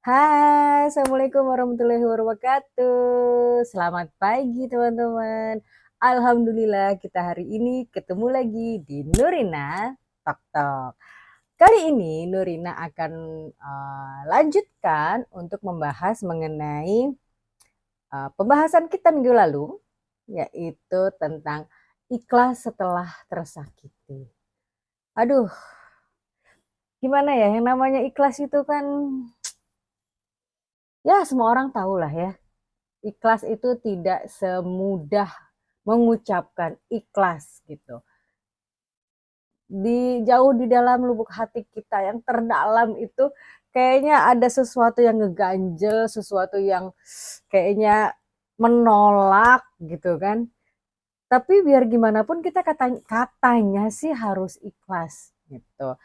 Hai, Assalamualaikum warahmatullahi wabarakatuh. Selamat pagi teman-teman. Alhamdulillah kita hari ini ketemu lagi di Nurina Tok Tok. Kali ini Nurina akan lanjutkan untuk membahas mengenai pembahasan kita minggu lalu, yaitu tentang ikhlas setelah tersakiti. Aduh, gimana ya, yang namanya ikhlas itu kan, ya semua orang tahu lah ya. Ikhlas itu tidak semudah mengucapkan ikhlas gitu. Jauh di dalam lubuk hati kita yang terdalam itu kayaknya ada sesuatu yang ngeganjel, sesuatu yang kayaknya menolak gitu kan. Tapi biar gimana pun kita katanya sih harus ikhlas gitu.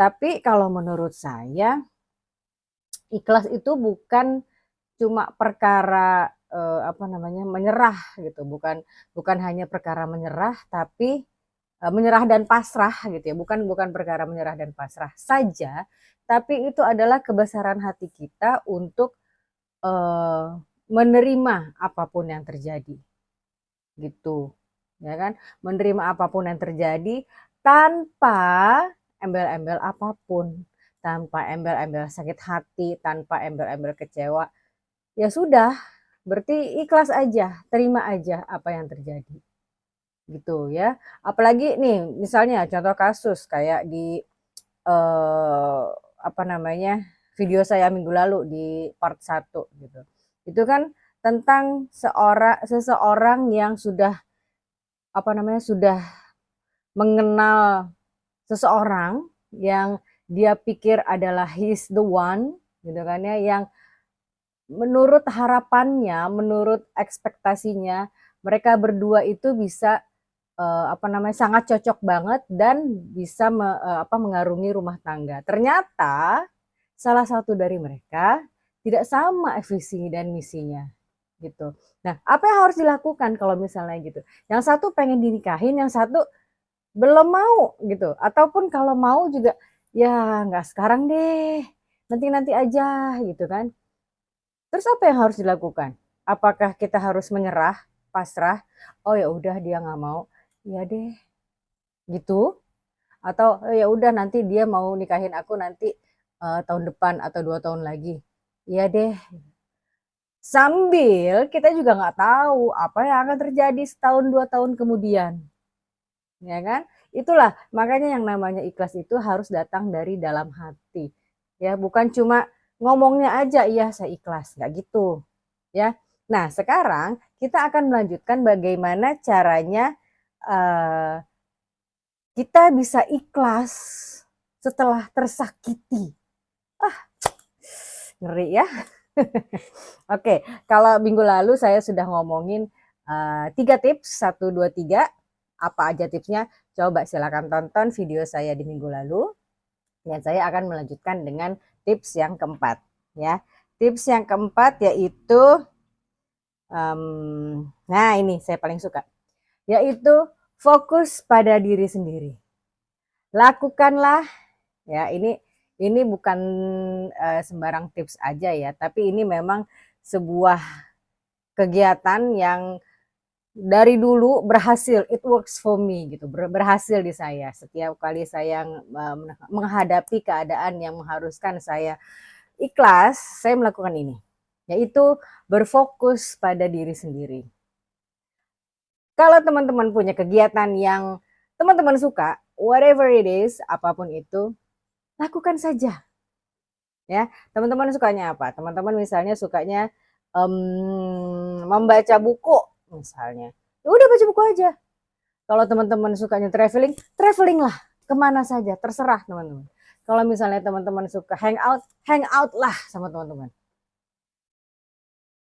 Tapi kalau menurut saya ikhlas itu bukan cuma perkara apa namanya menyerah gitu, bukan hanya perkara menyerah, tapi menyerah dan pasrah gitu ya, bukan bukan perkara menyerah dan pasrah saja, tapi itu adalah kebesaran hati kita untuk menerima apapun yang terjadi gitu, ya kan, menerima apapun yang terjadi tanpa embel-embel apapun, tanpa embel-embel sakit hati, tanpa embel-embel kecewa. Ya sudah, berarti ikhlas aja, terima aja apa yang terjadi. Gitu ya. Apalagi nih, misalnya contoh kasus kayak di eh, apa namanya? Video saya minggu lalu di part 1 gitu. Itu kan tentang seseorang yang sudah apa namanya? Sudah mengenal seseorang yang dia pikir adalah he's the one gitu kan ya, yang menurut harapannya, menurut ekspektasinya, mereka berdua itu bisa apa namanya sangat cocok banget dan bisa mengarungi rumah tangga. Ternyata salah satu dari mereka tidak sama visi dan misinya gitu. Nah, apa yang harus dilakukan kalau misalnya gitu? Yang satu pengen dinikahin, yang satu belum mau gitu. Ataupun kalau mau juga ya nggak sekarang deh, nanti-nanti aja gitu kan. Terus apa yang harus dilakukan? Apakah kita harus menyerah, pasrah? Oh ya udah dia nggak mau, ya deh, gitu? Atau oh, ya udah nanti dia mau nikahin aku nanti tahun depan atau 2 tahun lagi, ya deh. Sambil kita juga nggak tahu apa yang akan terjadi setahun 2 tahun kemudian, ya kan? Itulah makanya yang namanya ikhlas itu harus datang dari dalam hati, ya bukan cuma ngomongnya aja, iya saya ikhlas, nggak gitu. Ya. Nah, sekarang kita akan melanjutkan bagaimana caranya uh, kita bisa ikhlas setelah tersakiti. Ah, ngeri ya. Oke, kalau minggu lalu saya sudah ngomongin 3 tips, 1, 2, 3. Apa aja tipsnya? Coba silakan tonton video saya di minggu lalu. Dan saya akan melanjutkan dengan tips yang keempat. Ya, tips yang keempat yaitu nah ini saya paling suka, yaitu fokus pada diri sendiri. Lakukanlah, ya ini bukan sembarang tips aja ya, tapi ini memang sebuah kegiatan yang dari dulu berhasil, it works for me gitu, berhasil di saya. Setiap kali saya menghadapi keadaan yang mengharuskan saya ikhlas, saya melakukan ini, yaitu berfokus pada diri sendiri. Kalau teman-teman punya kegiatan yang teman-teman suka, whatever it is, apapun itu, lakukan saja. Ya, teman-teman sukanya apa? Teman-teman misalnya sukanya membaca buku, misalnya. Ya udah baca buku aja. Kalau teman-teman sukanya traveling, traveling lah kemana saja, terserah teman-teman. Kalau misalnya teman-teman suka hang out lah sama teman-teman.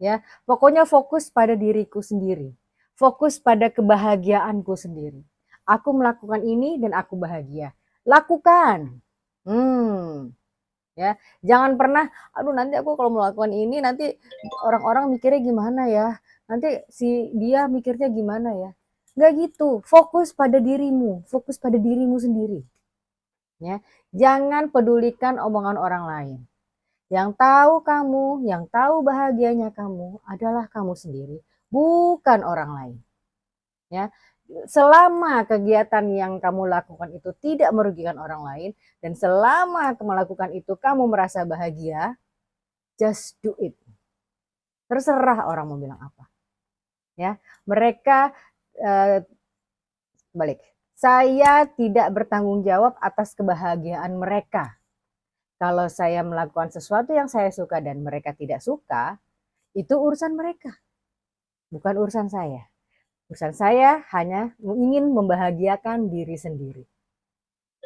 Ya, pokoknya fokus pada diriku sendiri. Fokus pada kebahagiaanku sendiri. Aku melakukan ini dan aku bahagia. Lakukan. Ya, jangan pernah, aduh nanti aku kalau melakukan ini nanti orang-orang mikirnya gimana ya? Nanti si dia mikirnya gimana ya? Nggak gitu. Fokus pada dirimu, fokus pada dirimu sendiri. Ya, jangan pedulikan omongan orang lain. Yang tahu kamu, yang tahu bahagianya kamu adalah kamu sendiri, bukan orang lain. Ya, selama kegiatan yang kamu lakukan itu tidak merugikan orang lain dan selama kamu melakukan itu kamu merasa bahagia, just do it. Terserah orang mau bilang apa. Ya, mereka balik. Saya tidak bertanggung jawab atas kebahagiaan mereka. Kalau saya melakukan sesuatu yang saya suka dan mereka tidak suka, itu urusan mereka, bukan urusan saya. Urusan saya hanya ingin membahagiakan diri sendiri.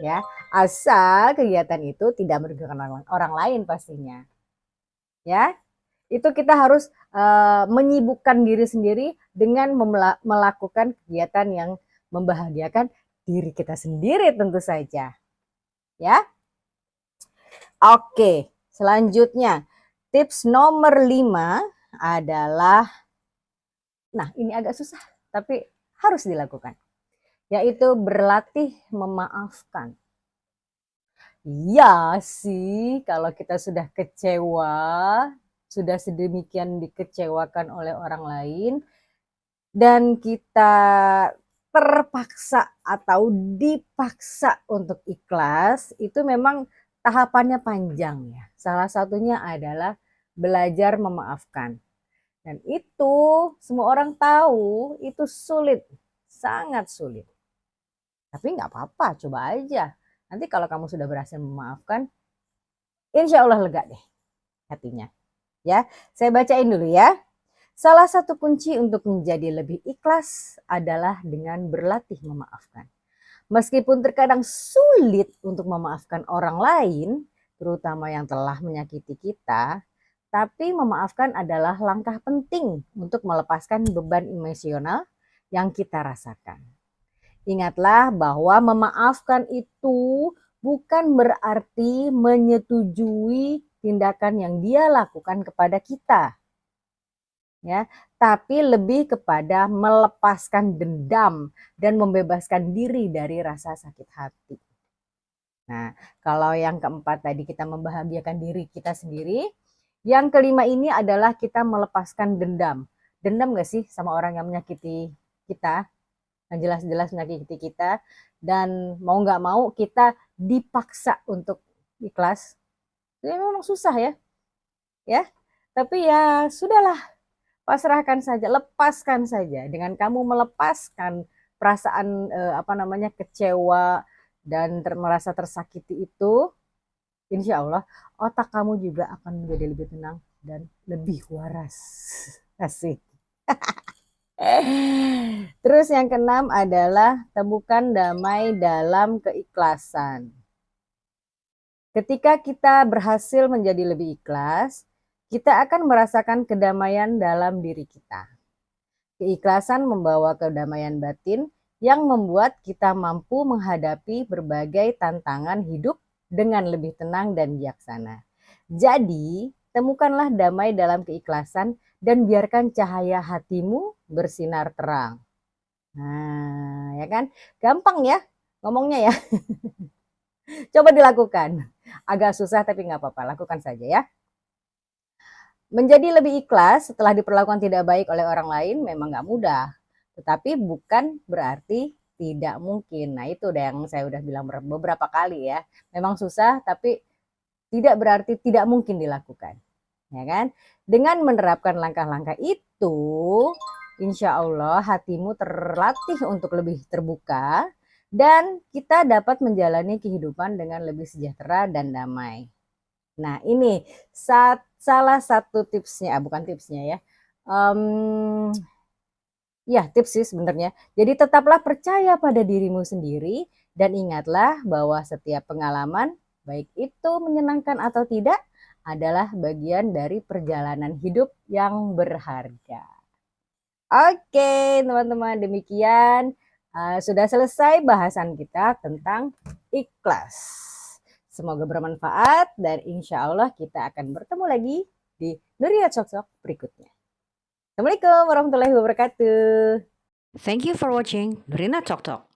Ya, asal kegiatan itu tidak merugikan orang lain pastinya. Ya, itu kita harus menyibukkan diri sendiri dengan melakukan kegiatan yang membahagiakan diri kita sendiri tentu saja. Ya. Oke, selanjutnya tips nomor 5 adalah, nah ini agak susah tapi harus dilakukan, yaitu berlatih memaafkan. Ya sih, kalau kita sudah kecewa, sudah sedemikian dikecewakan oleh orang lain, dan kita terpaksa atau dipaksa untuk ikhlas, itu memang tahapannya panjang ya. Salah satunya adalah belajar memaafkan. Dan itu semua orang tahu, itu sulit, sangat sulit. Tapi nggak apa-apa, coba aja. Nanti kalau kamu sudah berhasil memaafkan, insya Allah lega deh hatinya. Ya, saya bacain dulu ya. Salah satu kunci untuk menjadi lebih ikhlas adalah dengan berlatih memaafkan. Meskipun terkadang sulit untuk memaafkan orang lain, terutama yang telah menyakiti kita, tapi memaafkan adalah langkah penting untuk melepaskan beban emosional yang kita rasakan. Ingatlah bahwa memaafkan itu bukan berarti menyetujui tindakan yang dia lakukan kepada kita. Ya, tapi lebih kepada melepaskan dendam dan membebaskan diri dari rasa sakit hati. Nah, kalau yang keempat tadi kita membahagiakan diri kita sendiri, yang kelima ini adalah kita melepaskan dendam. Dendam gak sih sama orang yang menyakiti kita? Yang jelas-jelas menyakiti kita, dan mau nggak mau kita dipaksa untuk ikhlas. Itu memang susah ya, ya. Tapi ya sudahlah, pasrahkan saja, lepaskan saja. Dengan kamu melepaskan perasaan kecewa dan merasa tersakiti itu, insya Allah otak kamu juga akan menjadi lebih tenang dan lebih waras. Asik. Terus yang keenam adalah temukan damai dalam keikhlasan. Ketika kita berhasil menjadi lebih ikhlas, kita akan merasakan kedamaian dalam diri kita. Keikhlasan membawa kedamaian batin yang membuat kita mampu menghadapi berbagai tantangan hidup dengan lebih tenang dan bijaksana. Jadi, temukanlah damai dalam keikhlasan dan biarkan cahaya hatimu bersinar terang. Nah, ya kan? Gampang ya ngomongnya ya. Coba dilakukan. Agak susah tapi nggak apa-apa, lakukan saja ya. Menjadi lebih ikhlas setelah diperlakukan tidak baik oleh orang lain memang nggak mudah. Tetapi bukan berarti tidak mungkin. Nah itu udah yang saya udah bilang beberapa kali ya. Memang susah tapi tidak berarti tidak mungkin dilakukan. Ya kan? Dengan menerapkan langkah-langkah itu, insya Allah hatimu terlatih untuk lebih terbuka dan kita dapat menjalani kehidupan dengan lebih sejahtera dan damai. Nah ini salah satu tipsnya, bukan tipsnya ya. Ya tips sih sebenarnya. Jadi tetaplah percaya pada dirimu sendiri dan ingatlah bahwa setiap pengalaman, baik itu menyenangkan atau tidak, adalah bagian dari perjalanan hidup yang berharga. Oke teman-teman, demikian sudah selesai bahasan kita tentang ikhlas. Semoga bermanfaat dan insya Allah kita akan bertemu lagi di Nurina Cocok berikutnya. Assalamualaikum warahmatullahi wabarakatuh. Thank you for watching Nurina Talk Talk.